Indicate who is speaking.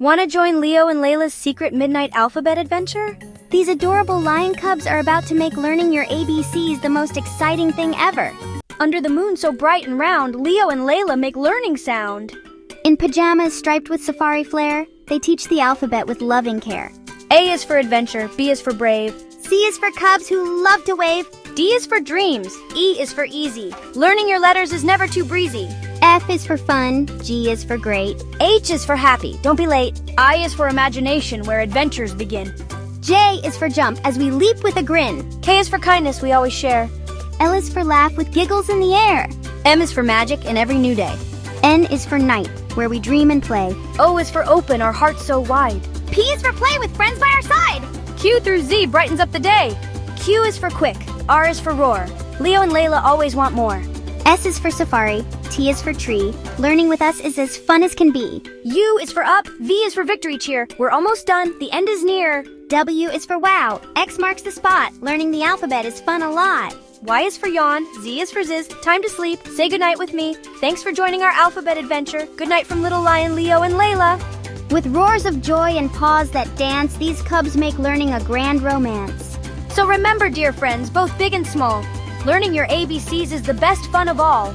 Speaker 1: Want to join Leo and Layla's secret midnight alphabet adventure?
Speaker 2: These adorable lion cubs are about to make learning your ABCs the most exciting thing ever.
Speaker 1: Under the moon so bright and round, Leo and Layla make learning sound.
Speaker 2: In pajamas striped with safari flair, they teach the alphabet with loving care.
Speaker 1: A is for adventure, B is for brave,
Speaker 2: C is for cubs who love to wave.
Speaker 1: D is for dreams, E is for easy. Learning your letters is never too breezy.
Speaker 2: F is for fun, G is for great.
Speaker 1: H is for happy, don't be late. I is for imagination, where adventures begin.
Speaker 2: J is for jump as we leap with a grin.
Speaker 1: K is for kindness, we always share.
Speaker 2: L is for laugh with giggles in the air.
Speaker 1: M is for magic in every new day.
Speaker 2: N is for night, where we dream and play.
Speaker 1: O is for open, our hearts so wide.
Speaker 2: P is for play with friends by our side.
Speaker 1: Q through Z brightens up the day. Q is for quick, R is for roar. Leo and Layla always want more.
Speaker 2: S is for safari, T is for tree. Learning with us is as fun as can be.
Speaker 1: U is for up, V is for victory cheer. We're almost done, the end is near.
Speaker 2: W is for wow, X marks the spot. Learning the alphabet is fun a lot.
Speaker 1: Y is for yawn, Z is for ziz. Time to sleep, say goodnight with me. Thanks for joining our alphabet adventure. Good night from little lion Leo and Layla.
Speaker 2: With roars of joy and paws that dance, these cubs make learning a grand romance.
Speaker 1: So remember, dear friends, both big and small, learning your ABCs is the best fun of all.